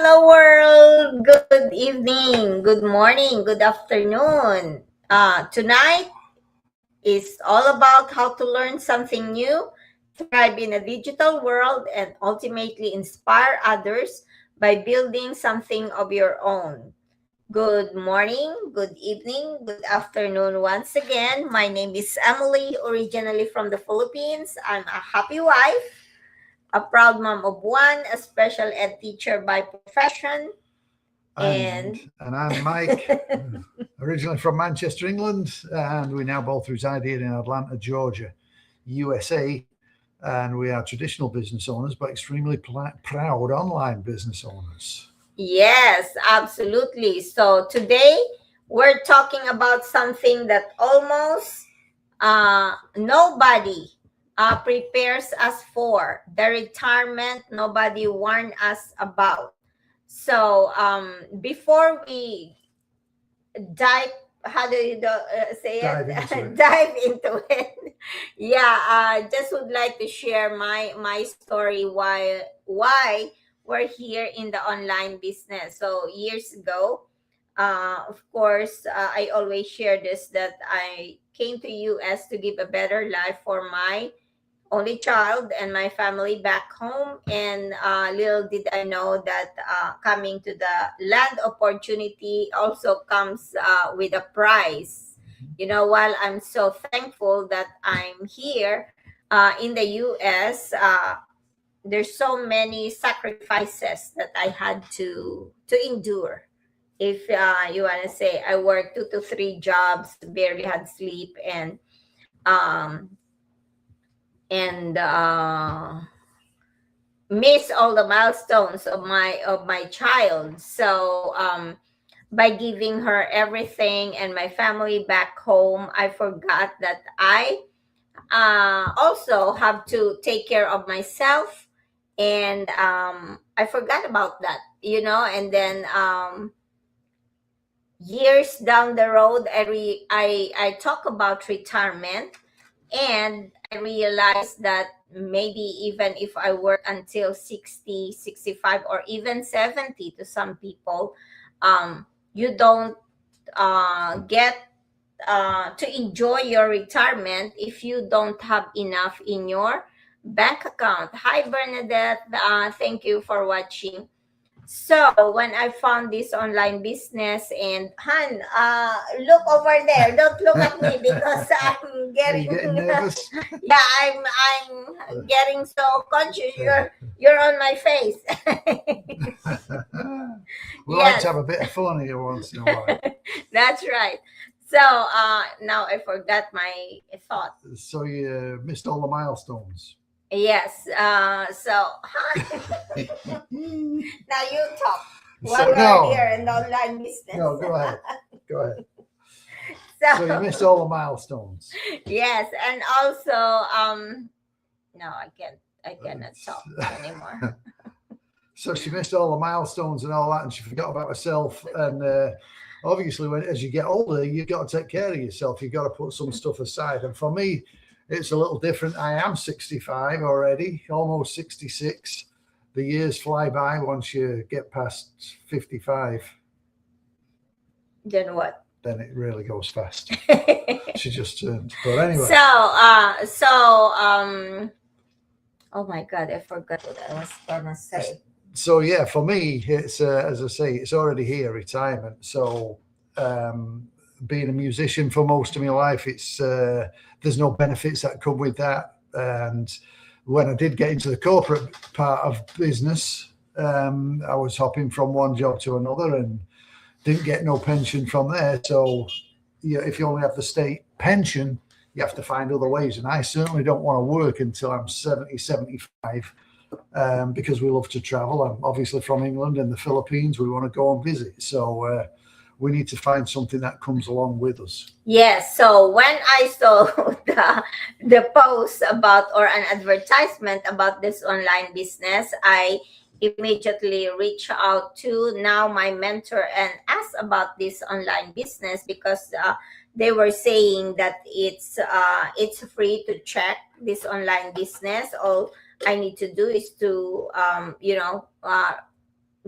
Hello, world. Good evening, good morning, good afternoon. Tonight is all about how to learn something new, thrive in a digital world, and ultimately inspire others by building something of your own. Good morning, good evening, good afternoon once again. My name is Emily, originally from the Philippines. I'm a happy wife, a proud mom of one, a special ed teacher by profession, And I'm Mike, originally from Manchester, England, and we now both reside here in Atlanta, Georgia, USA. And we are traditional business owners, but extremely proud online business owners. Yes, absolutely. So today we're talking about something that almost nobody prepares us for, the retirement nobody warned us about. So before we dive, how do you say Dive into it? it. Dive into it. Yeah, just would like to share my story why we're here in the online business. So years ago, of course, I always share this, that I came to US to give a better life for my only child and my family back home. And little did I know that coming to the land opportunity also comes with a price. While I'm so thankful that I'm here in the US, there's so many sacrifices that I had to endure. If you want to say, I worked 2 to 3 jobs, barely had sleep, um, and miss all the milestones of my child. So by giving her everything and my family back home, I forgot that I also have to take care of myself. And I forgot about that, and then years down the road, I talk about retirement, and I realized that maybe even if I work until 60, 65, or even 70 to some people, you don't get to enjoy your retirement if you don't have enough in your bank account. Hi, Bernadette. Thank you for watching. So when I found this online business, and Han, look over there. Don't look at me because I'm Are you getting getting nervous? yeah, I'm getting so conscious. You're on my face. We like Yes, to have a bit of fun here once in a while. that's right. So now I forgot my thought. So you missed all the milestones. Yes. So Han, now you talk while So we're no, here in the online business. no, go ahead. Go ahead. So you So missed all the milestones. yes, and also no, I cannot talk anymore. So she missed all the milestones and all that, and she forgot about herself. And obviously, as you get older, you've got to take care of yourself. You've got to put some stuff aside. And for me, it's a little different. I am 65 already, almost 66. The years fly by once you get past 55. Then what? Then it really goes fast. She just turned. But anyway. So oh my God, I forgot what I was gonna say. So yeah, for me, it's as I say, it's already here, retirement. So being a musician for most of my life, it's there's no benefits that come with that. And when I did get into the corporate part of business, I was hopping from one job to another and didn't get no pension from there. So if you only have the state pension, you have to find other ways. And I certainly don't want to work until I'm 70, 75 because we love to travel. I'm obviously from England and the Philippines. We want to go and visit. So we need to find something that comes along with us. Yes. So when I saw the post about, or an advertisement about this online business, I immediately reached out to now my mentor and asked about this online business, because they were saying that it's free to check this online business. All I need to do is to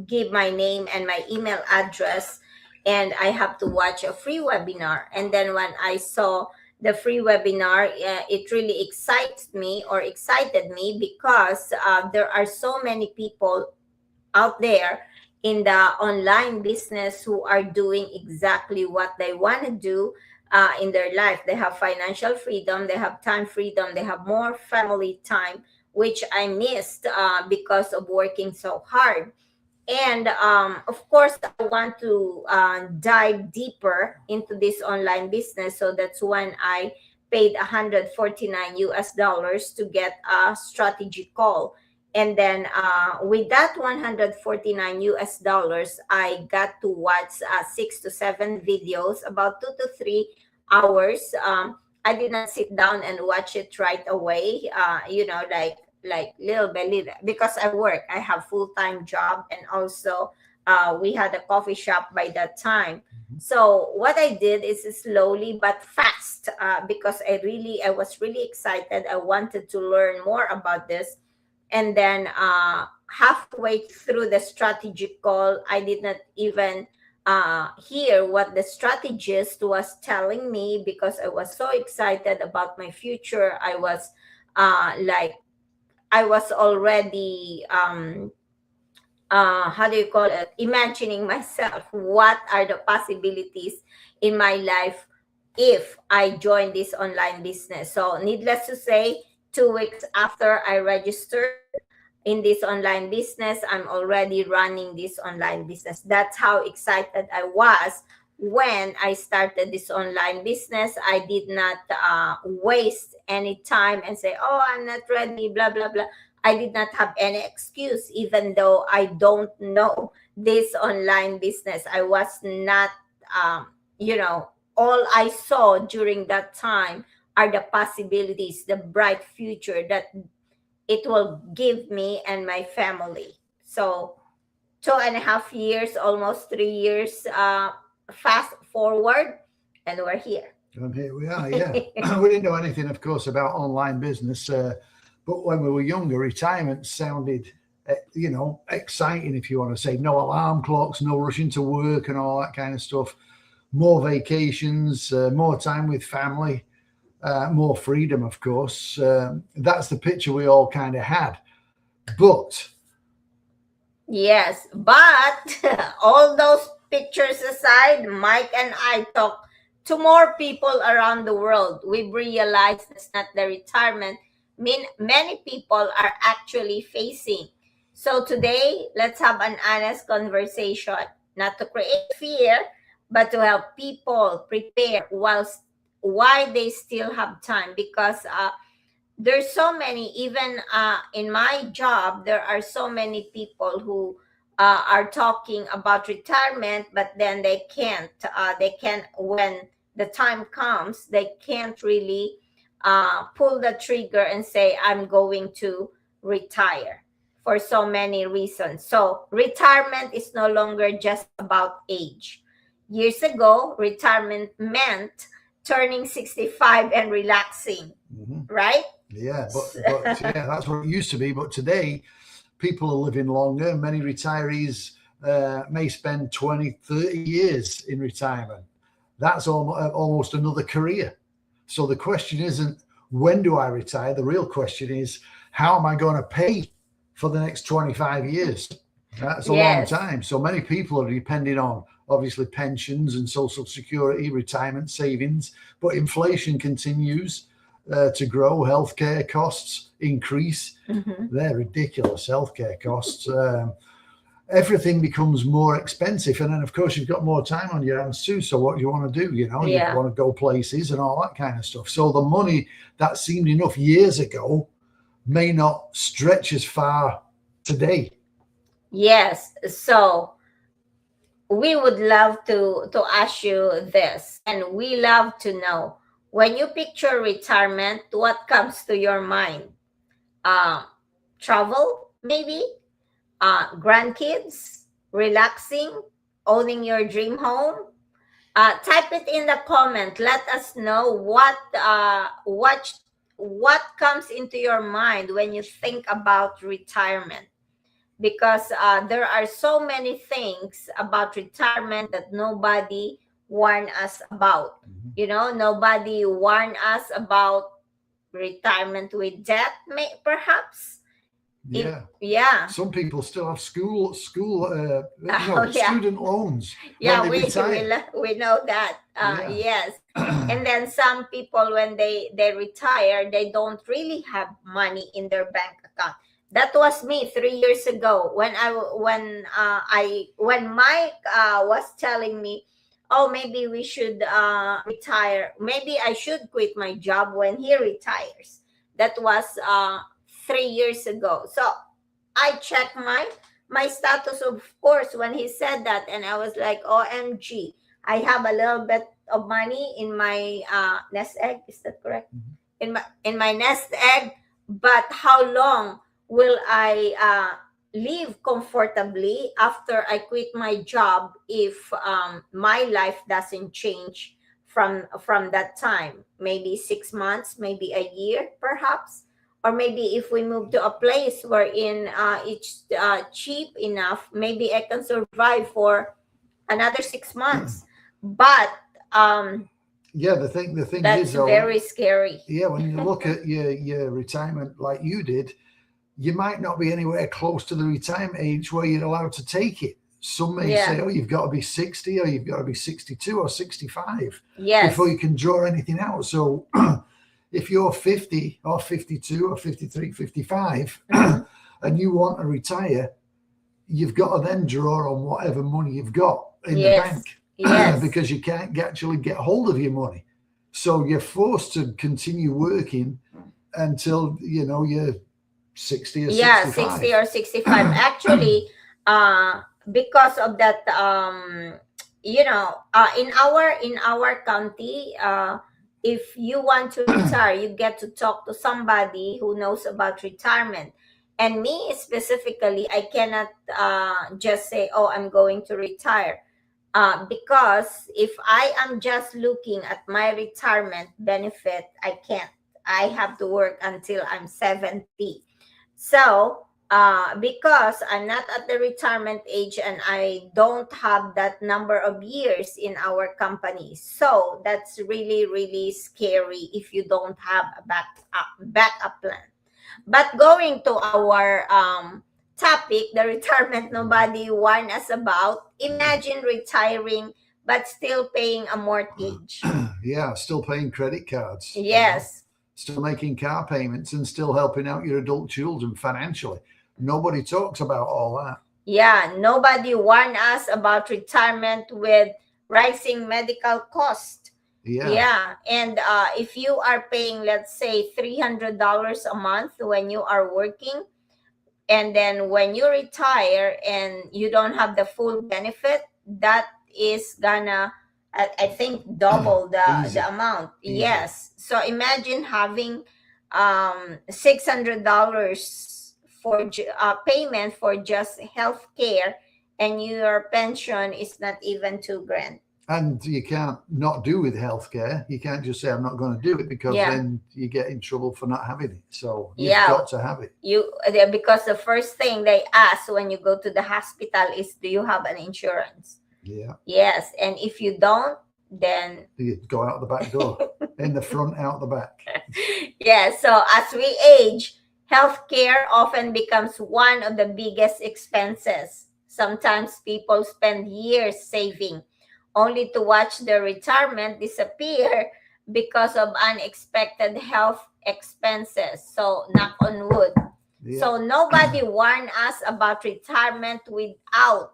give my name and my email address, and I have to watch a free webinar. And then when I saw the free webinar, it really excited me because there are so many people out there in the online business who are doing exactly what they want to do in their life. They have financial freedom, they have time freedom, they have more family time, which I missed because of working so hard. And of course, I want to dive deeper into this online business. So that's when I paid 149 US dollars to get a strategy call. And then with that 149 US dollars, I got to watch 6 to 7 videos, about 2 to 3 hours. I did not sit down and watch it right away, like little by little, because I work. I have full-time job, and also we had a coffee shop by that time. So what I did is slowly but fast, because I was really excited. I wanted to learn more about this. And then halfway through the strategy call, I did not even hear what the strategist was telling me, because I was so excited about my future. Like I was already how do you call it, imagining myself what are the possibilities in my life if I join this online business. So needless to say, 2 weeks after I registered in this online business, I'm already running this online business. That's how excited I was when I started this online business. I did not waste any time and say, oh, I'm not ready, blah, blah, blah. I did not have any excuse, even though I don't know this online business. I was not, um, you know, all I saw during that time are the possibilities, the bright future that it will give me and my family. So 2.5 years, almost 3 years, fast forward, and we're here. And here we are, yeah. We didn't know anything, of course, about online business, but when we were younger, retirement sounded, exciting, if you want to say. No alarm clocks, no rushing to work and all that kind of stuff. More vacations, more time with family, more freedom, of course. That's the picture we all kind of had. But yes, but all those pictures aside, Mike and I talk to more people around the world. We've realized that's not the retirement many people are actually facing. So today, let's have an honest conversation, not to create fear, but to help people prepare why they still have time. Because there's so many, even in my job, there are so many people who are talking about retirement, but then they can't, when the time comes, they can't really pull the trigger and say, I'm going to retire, for so many reasons. So retirement is no longer just about age. Years ago, retirement meant turning 65 and relaxing, right? yeah, but yeah, that's what it used to be. But today, people are living longer. Many retirees may spend 20, 30 years in retirement. That's almost another career. So the question isn't, when do I retire? The real question is, how am I going to pay for the next 25 years? That's a Yes. long time. So many people are depending on, obviously, pensions and social security, retirement savings, but inflation continues to grow. Healthcare costs increase. They're ridiculous, healthcare costs. Everything becomes more expensive, and then of course you've got more time on your hands too. So what do you want to do? You Yeah. want to go places and all that kind of stuff. So the money that seemed enough years ago may not stretch as far today. Yes. So we would love to ask you this, and we love to know, when you picture retirement, what comes to your mind? Uh, Travel, maybe? Grandkids? Relaxing? Owning your dream home? Type it in the comment. Let us know what comes into your mind when you think about retirement. because there are so many things about retirement that nobody warned us about. You know, nobody warned us about retirement with debt, perhaps. Yeah. Yeah. Some people still have school Oh, yeah. student loans Yeah, when they retire. we know that. Yeah. Yes. And then some people, when they retire, they don't really have money in their bank account. That was me 3 years ago when when Mike was telling me, oh, maybe we should retire. Maybe I should quit my job when he retires. That was 3 years ago. So I checked my status, of course, when he said that, and I was like, OMG, I have a little bit of money in my nest egg. Is that correct? In my nest egg, but how long will I live comfortably after I quit my job if my life doesn't change from that time? Maybe 6 months, maybe a year, perhaps. Or maybe if we move to a place wherein it's cheap enough, maybe I can survive for another 6 months. But yeah, the thing that's is, though, very scary. Yeah, when you look at your retirement like you did, you might not be anywhere close to the retirement age where you're allowed to take it. Some may say, oh, you've got to be 60 or you've got to be 62 or 65 before you can draw anything out. So if you're 50 or 52 or 53, 55 and you want to retire, you've got to then draw on whatever money you've got in the bank because you can't actually get hold of your money. So you're forced to continue working until, you're 60 or 65. 60 or 65. Actually, because of that, in our county, if you want to retire, you get to talk to somebody who knows about retirement. And me specifically, I cannot just say, oh, I'm going to retire. Because if I am just looking at my retirement benefit, I can't. I have to work until I'm 70. So, because I'm not at the retirement age and I don't have that number of years in our company. So that's really, really scary if you don't have a backup plan. But going to our topic, the retirement nobody warned us about. Imagine retiring but still paying a mortgage. Yeah, still paying credit cards. Yes. Still making car payments and still helping out your adult children financially. Nobody talks about all that. Yeah, nobody warned us about retirement with rising medical cost. Yeah. And if you are paying, let's say, $300 a month when you are working, and then when you retire and you don't have the full benefit, that is gonna, I think, double the amount. Easy. Yes. So imagine having $600 for payment for just health care, and your pension is not even $2,000. And you can't not do with healthcare. You can't just say, I'm not going to do it, because then you get in trouble for not having it. So you've got to have it. Because the first thing they ask when you go to the hospital is, do you have an insurance? Yeah. Yes. And if you don't, then you go out the back door. In the front, out the back. Yeah. So as we age, healthcare often becomes one of the biggest expenses. Sometimes people spend years saving, only to watch their retirement disappear because of unexpected health expenses. So, knock on wood. Yeah. So, nobody warned us about retirement without.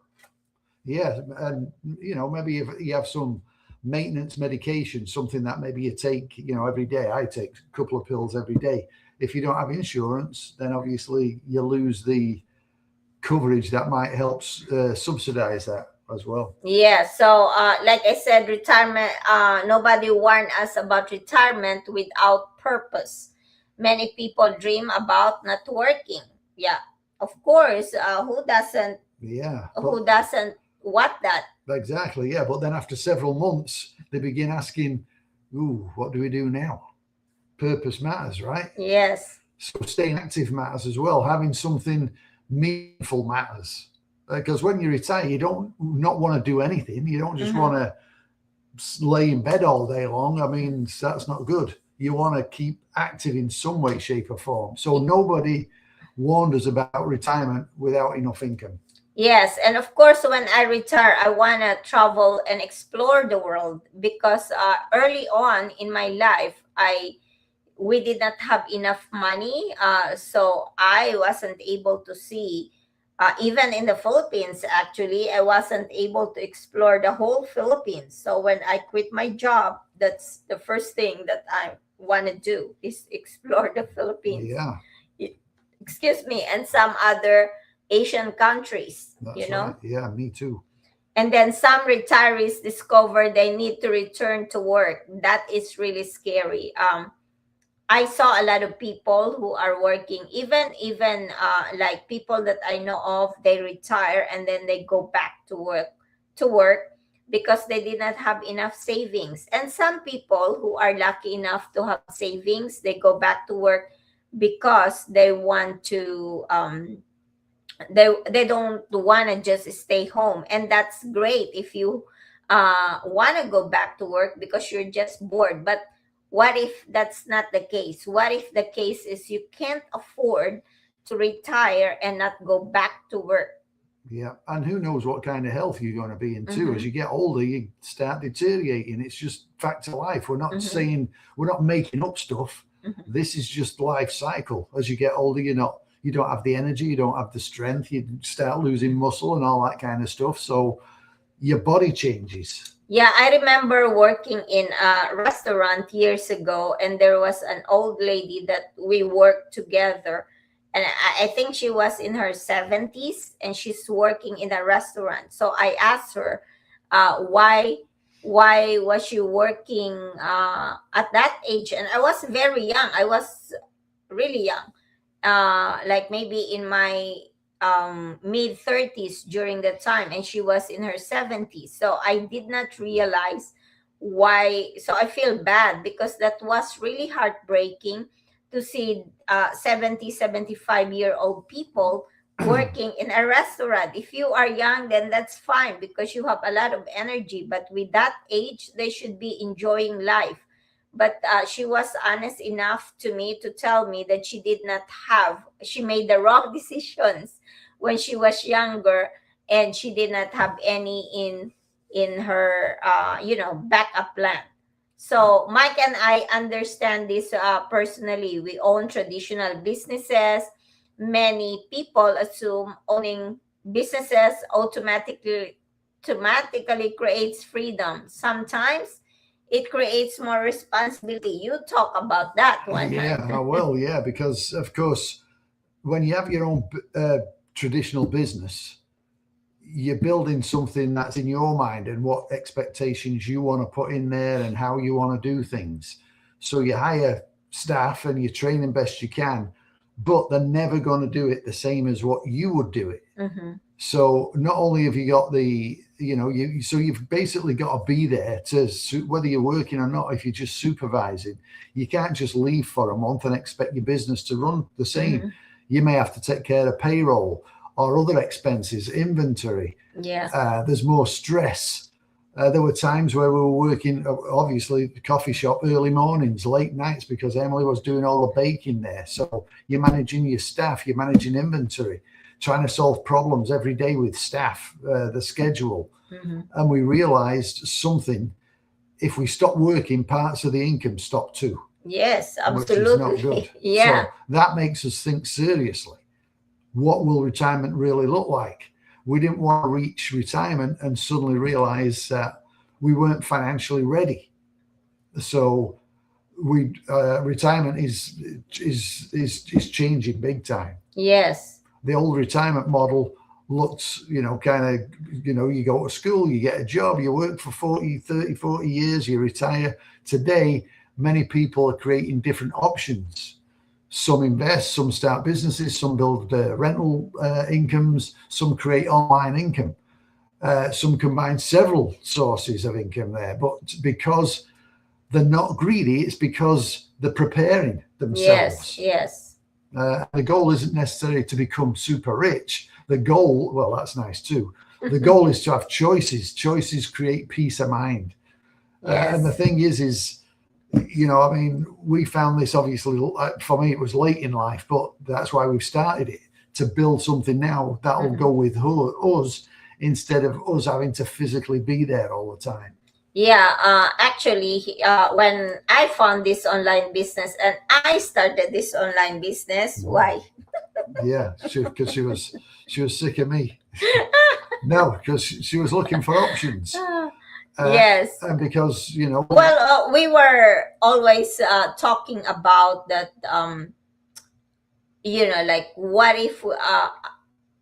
Yeah, and maybe if you have some maintenance medication, something that maybe you take, every day. I take a couple of pills every day. If you don't have insurance, then obviously you lose the coverage that might help subsidize that as well. Yeah. So, like I said, retirement, nobody warned us about retirement without purpose. Many people dream about not working. Yeah. Of course, who doesn't? Yeah. Who doesn't want that? Exactly. Yeah. But then after several months, they begin asking, ooh, what do we do now? Purpose matters, right? Yes. So staying active matters as well. Having something meaningful matters. Because when you retire, you don't not want to do anything. You don't just want to lay in bed all day long. I mean, that's not good. You want to keep active in some way, shape, or form. So nobody warned us about retirement without enough income. Yes, and of course, when I retire, I want to travel and explore the world because early on in my life, we did not have enough money, so I wasn't able to see. Even in the Philippines, actually, I wasn't able to explore the whole Philippines. So when I quit my job, that's the first thing that I want to do is explore the Philippines. Yeah, Excuse me, and some other Asian countries, that's right. Yeah, me too. And then some retirees discover they need to return to work. That is really scary. I saw a lot of people who are working, even like people that I know of, they retire and then they go back to work because they did not have enough savings. And some people who are lucky enough to have savings, they go back to work because they want to they don't want to just stay home, and that's great if you want to go back to work because you're just bored. But what if that's not the case? What if the case is you can't afford to retire and not go back to work? Yeah, and who knows what kind of health you're going to be in too. As you get older, you start deteriorating. It's just fact of life. We're not saying, we're not making up stuff. This is just life cycle. As you get older, you don't have the energy, you don't have the strength, you start losing muscle and all that kind of stuff. So your body changes. Yeah, I remember working in a restaurant years ago, and there was an old lady that we worked together. And I think she was in her 70s and she's working in a restaurant. So I asked her, why was she working at that age? And I was very young. I was really young, like maybe in my mid 30s during that time, and she was in her 70s. So I did not realize why. So I feel bad because that was really heartbreaking to see 70, 75-year-old people working in a restaurant. If you are young, then that's fine because you have a lot of energy. But with that age, they should be enjoying life. But she was honest enough to me to tell me that she made the wrong decisions when she was younger, and she did not have any in her backup plan. So Mike and I understand this personally. We own traditional businesses. Many people assume owning businesses automatically creates freedom. Sometimes it creates more responsibility. You talk about that one. Yeah, I will. Yeah, because of course, when you have your own traditional business, you're building something that's in your mind and what expectations you want to put in there and how you want to do things. So you hire staff and you train them best you can, but they're never going to do it the same as what you would do it. So not only have you got you've basically got to be there to, whether you're working or not. If you're just supervising, you can't just leave for a month and expect your business to run the same. You may have to take care of payroll or other expenses, inventory. Yeah. There's more stress. There were times where we were working, obviously, the coffee shop early mornings, late nights, because Emily was doing all the baking there. So you're managing your staff, you're managing inventory, trying to solve problems every day with staff, the schedule. And we realized something. If we stop working, parts of the income stop too. Yes, absolutely. Which is not good. Yeah. So that makes us think seriously. What will retirement really look like? We didn't want to reach retirement and suddenly realize that we weren't financially ready. So retirement is changing big time. Yes. The old retirement model looks, you go to school, you get a job, you work for 40 years, you retire. Today, many people are creating different options. Some invest, some start businesses, some build rental incomes, some create online income. Some combine several sources of income there. But because they're not greedy, it's because they're preparing themselves. Yes. The goal isn't necessarily to become super rich. The goal, well, that's nice too. The goal is to have choices. Choices create peace of mind. And the Yes. thing is, I mean, we found this obviously, for me, it was late in life, but that's why we've started it, to build something now that'll Mhm. go with us instead of us having to physically be there all the time. Yeah, actually, when I found this online business and I started this online business, Wow. why? Yeah, because she was sick of me. No, because she was looking for options, Yes. and because Well, we were always talking about that. Like, what if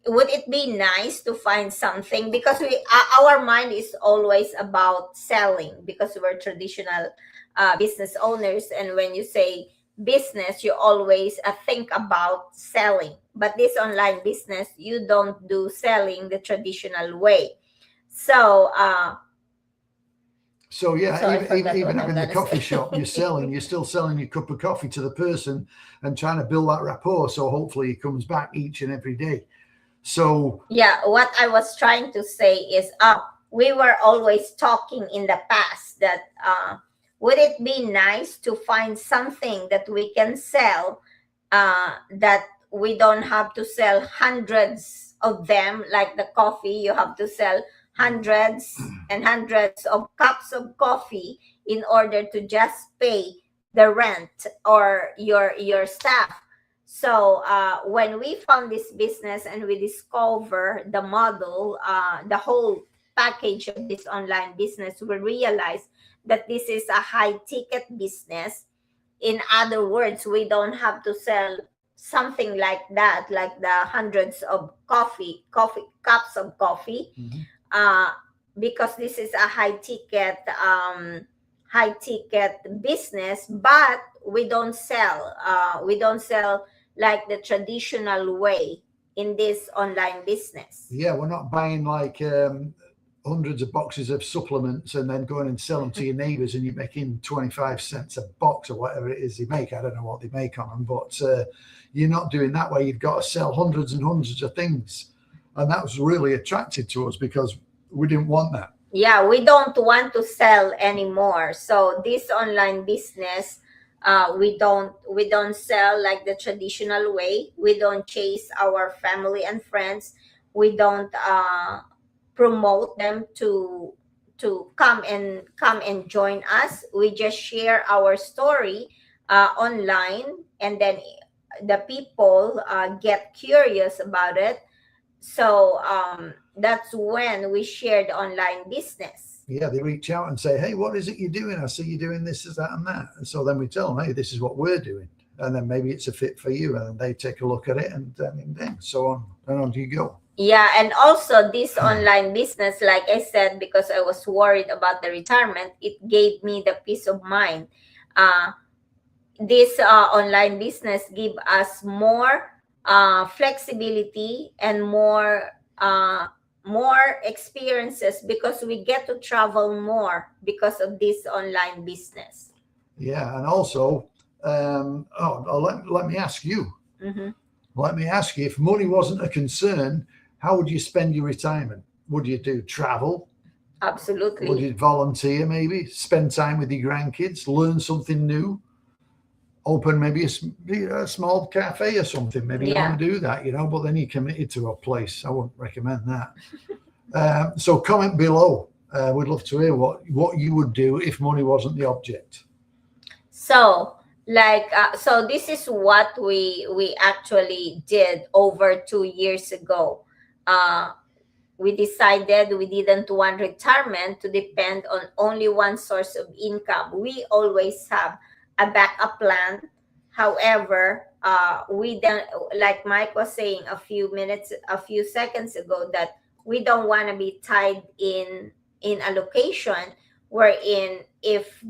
would it be nice to find something, because our mind is always about selling because we're traditional business owners, and when you say business you always think about selling, but this online business you don't do selling the traditional way. So So yeah, so I even forgot even what I'm having the gonna coffee say. shop, you're still selling your cup of coffee to the person and trying to build that rapport. So hopefully he comes back each and every day. So Yeah, what I was trying to say is, we were always talking in the past that would it be nice to find something that we can sell, that we don't have to sell hundreds of them, like the coffee, you have to sell hundreds and hundreds of cups of coffee in order to just pay the rent or your staff. So when we found this business and we discover the model, the whole package of this online business, we realize that this is a high ticket business. In other words, we don't have to sell something like that, like the hundreds of coffee cups of coffee, uh, because this is a high ticket business, but we don't sell like the traditional way in this online business. yeah, we're not buying like hundreds of boxes of supplements and then going and sell them to your neighbours and you're making 25 cents a box or whatever it is they make. I don't know what they make on them, but you're not doing that way. You've got to sell hundreds and hundreds of things. And that was really attractive to us because we didn't want that. Yeah, we don't want to sell anymore, so this online business, we don't sell like the traditional way. We don't chase our family and friends. We don't promote them to come and join us. We just share our story online, and then the people get curious about it. So that's when we shared online business. Yeah, they reach out and say, "Hey, what is it you're doing? I see you doing this, that, and that." And so then we tell them, "Hey, this is what we're doing," and then maybe it's a fit for you, and then they take a look at it, and then so on and on you go. Yeah, and also this online business, like I said, because I was worried about the retirement, it gave me the peace of mind. Uh, this online business give us more flexibility and more experiences, because we get to travel more because of this online business. Yeah, and also, let me ask you. Mhm. Let me ask you: if money wasn't a concern, how would you spend your retirement? Would you do travel? Would Absolutely. you volunteer? Maybe spend time with your grandkids, learn something new, open maybe a small cafe or something. Maybe you Yeah. want to do that, but then you're committed to a place. I wouldn't recommend that. So comment below. We'd love to hear what you would do if money wasn't the object. So, like, so this is what we actually did over 2 years ago. Uh, we decided we didn't want retirement to depend on only one source of income. We always have a backup plan. However, we don't, like Mike was saying a few seconds ago, that we don't want to be tied in a location wherein if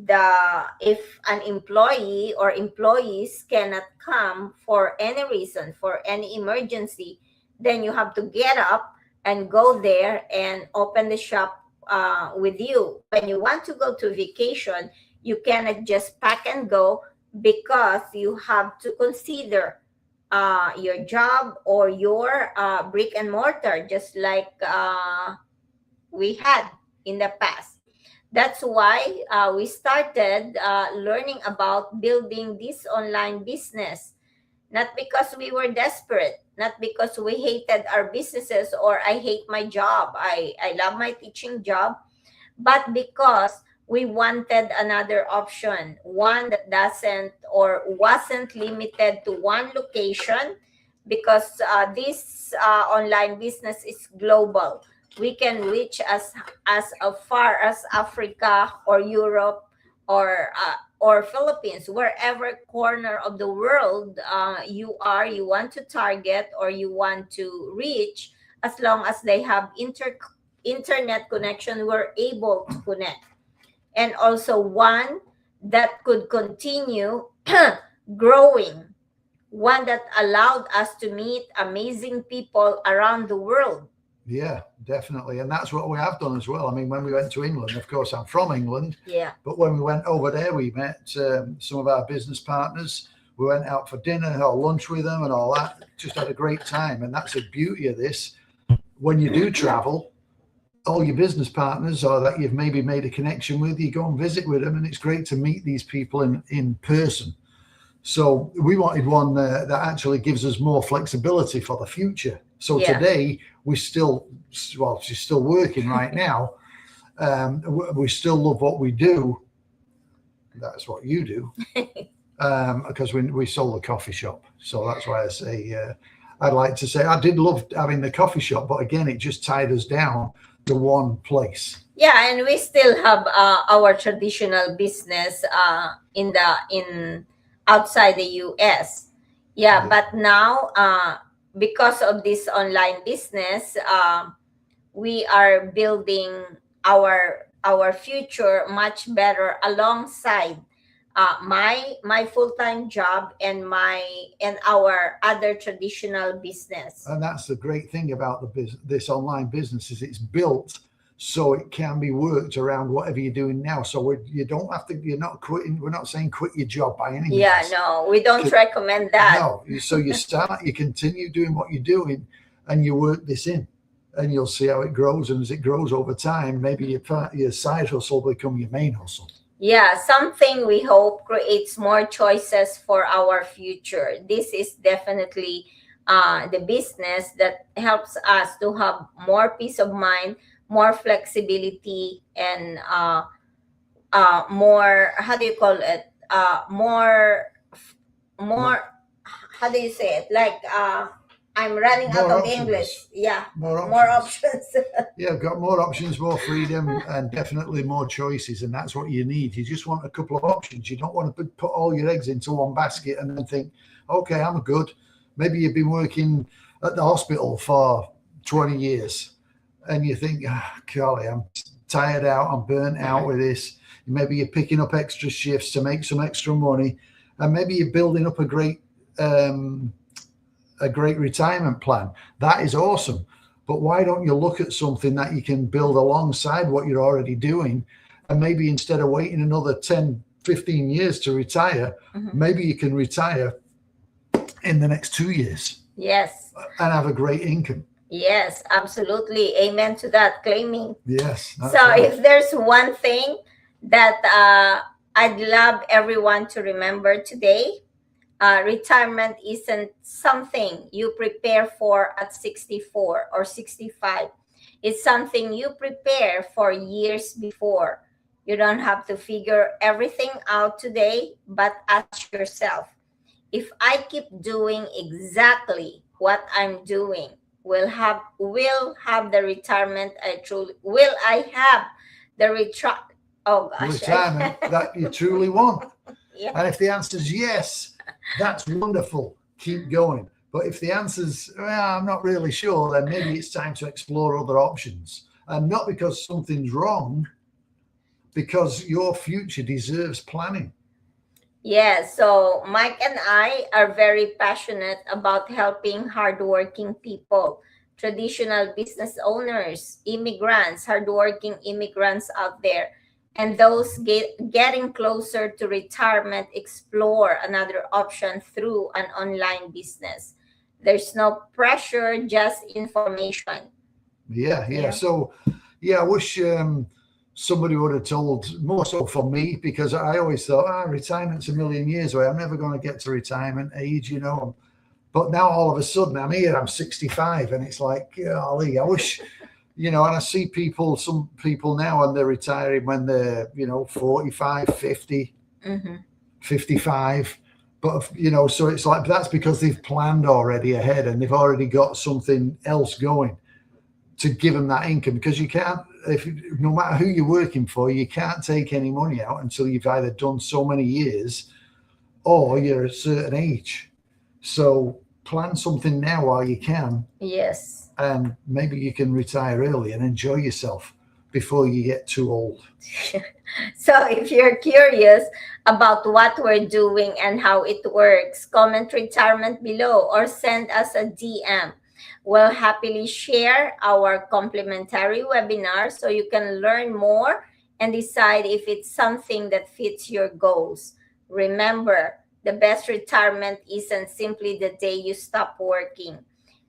an employee or employees cannot come for any reason, for any emergency, then you have to get up and go there and open the shop with you. When you want to go to vacation, you cannot just pack and go, because you have to consider your job or your brick and mortar, just like we had in the past. That's why we started learning about building this online business. Not because we were desperate, not because we hated our businesses or I hate my job. I love my teaching job, but because we wanted another option, one that doesn't or wasn't limited to one location, because this online business is global. We can reach as far as Africa or Europe or Philippines, wherever corner of the world you want to target or you want to reach, as long as they have internet connection, we're able to connect. And also one that could continue growing, one that allowed us to meet amazing people around the world. Yeah, definitely. And that's what we have done as well. I mean, when we went to England, of course, I'm from England, Yeah. but when we went over there, we met some of our business partners. We went out for dinner or lunch with them and all that. Just had a great time. And that's the beauty of this. When you do travel, all your business partners or that you've maybe made a connection with, you go and visit with them. And it's great to meet these people in person. So we wanted one that actually gives us more flexibility for the future. So Yeah. today we still, well, she's still working right now. We still love what we do. That's what you do. Because we sold the coffee shop. So that's why I say, I'd like to say I did love having the coffee shop, but again, it just tied us down to one place. Yeah, and we still have our traditional business in outside the US. Yeah, Yeah. but now because of this online business, we are building our future much better alongside my full-time job and our other traditional business. And that's the great thing about this online business is it's built so it can be worked around whatever you're doing now. So you don't have to. You're not quitting. We're not saying quit your job by any means. Yeah, no, we don't recommend that. No. So you start. You continue doing what you're doing, and you work this in, and you'll see how it grows. And as it grows over time, maybe your side hustle will become your main hustle. Yeah, something we hope creates more choices for our future. This is definitely the business that helps us to have more peace of mind, more flexibility, and more, how do you call it? More, how do you say it? Like, I'm running More out of options. English. Yeah, More more options. Yeah, I've got more options, more freedom, and definitely more choices. And that's what you need. You just want a couple of options. You don't want to put all your eggs into one basket and then think, okay, I'm good. Maybe you've been working at the hospital for 20 years and you think, golly, I'm tired out. I'm burnt out with this. Maybe you're picking up extra shifts to make some extra money. And maybe you're building up a great retirement plan. That is awesome. But why don't you look at something that you can build alongside what you're already doing? And maybe instead of waiting another 10, 15 years to retire, maybe you can retire in the next 2 years. Yes. And have a great income. Yes, absolutely. Amen to that claiming. Yes. So right. If there's one thing that I'd love everyone to remember today, retirement isn't something you prepare for at 64 or 65. It's something you prepare for years before. You don't have to figure everything out today, but ask yourself, if I keep doing exactly what I'm doing, will have the retirement will I have the retirement that you truly want? Yeah. And if the answer is yes, that's wonderful. Keep going. But if the answer's, well, I'm not really sure, then maybe it's time to explore other options. And not because something's wrong, because your future deserves planning. Yeah, so Mike and I are very passionate about helping hardworking people, traditional business owners, immigrants, hardworking immigrants out there. And those getting closer to retirement explore another option through an online business. There's no pressure, just information. Yeah, yeah. Yeah. So, yeah, I wish somebody would have told, more so for me, because I always thought, retirement's a million years away. I'm never going to get to retirement age, you know. But now all of a sudden I'm here, I'm 65, and it's like, golly, I wish, you know, and I see people, some people now, and they're retiring when they're, you know, 45, 50, Mm-hmm. 55. But, you know, so it's like, that's because they've planned already ahead and they've already got something else going to give them that income, because you can't, no matter who you're working for, you can't take any money out until you've either done so many years or you're a certain age. So plan something now while you can, Yes. and maybe you can retire early and enjoy yourself before you get too old. So if you're curious about what we're doing and how it works, comment retirement below or send us a DM. We'll happily share our complimentary webinar so you can learn more and decide if it's something that fits your goals. Remember, the best retirement isn't simply the day you stop working.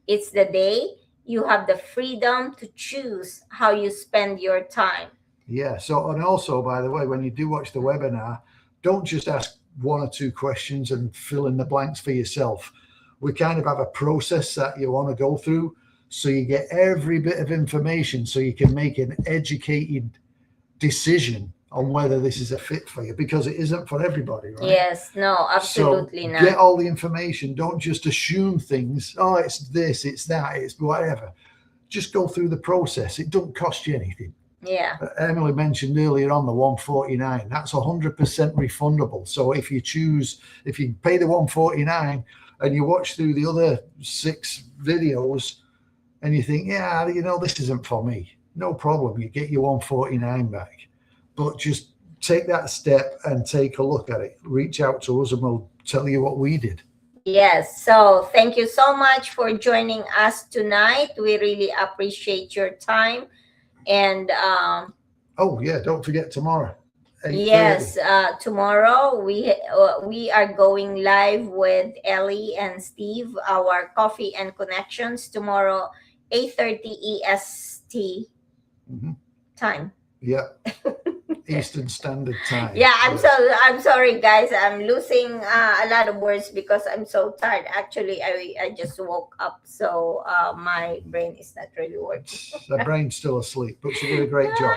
It's the day you have the freedom to choose how you spend your time. Yeah. So, and also, by the way, when you do watch the webinar, don't just ask one or two questions and fill in the blanks for yourself. We kind of have a process that you want to go through, so you get every bit of information so you can make an educated decision on whether this is a fit for you, because it isn't for everybody, right? Yes, no, absolutely So not. get all the information. Don't just assume things. Oh, it's this, it's that, it's whatever. Just go through the process. It don't cost you anything. Yeah. Emily mentioned earlier on the 149. That's 100% refundable. So if you pay the 149 and you watch through the other 6 videos and you think, yeah, you know, this isn't for me, no problem. You get your 149 back. But just take that step and take a look at it. Reach out to us and we'll tell you what we did. Yes. So thank you so much for joining us tonight. We really appreciate your time. And oh yeah, don't forget tomorrow. 8:30. yes, tomorrow we are going live with Ellie and Steve, our Coffee and Connections tomorrow, 8:30 EST time. Yeah. Eastern Standard Time. Yeah, I'm sorry guys, I'm losing a lot of words because I'm so tired. Actually, I just woke up, so my brain is not really working. The brain's still asleep, but she did a great job.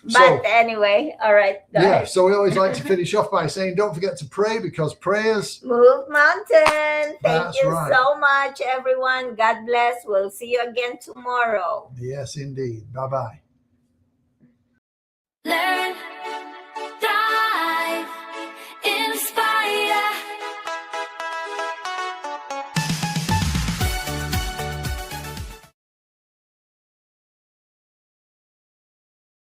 But anyway, all right, go ahead. So we always like to finish off by saying, don't forget to pray, because prayers move mountain. Thank That's you right. so much, everyone. God bless. We'll see you again tomorrow. Yes, indeed. Bye-bye.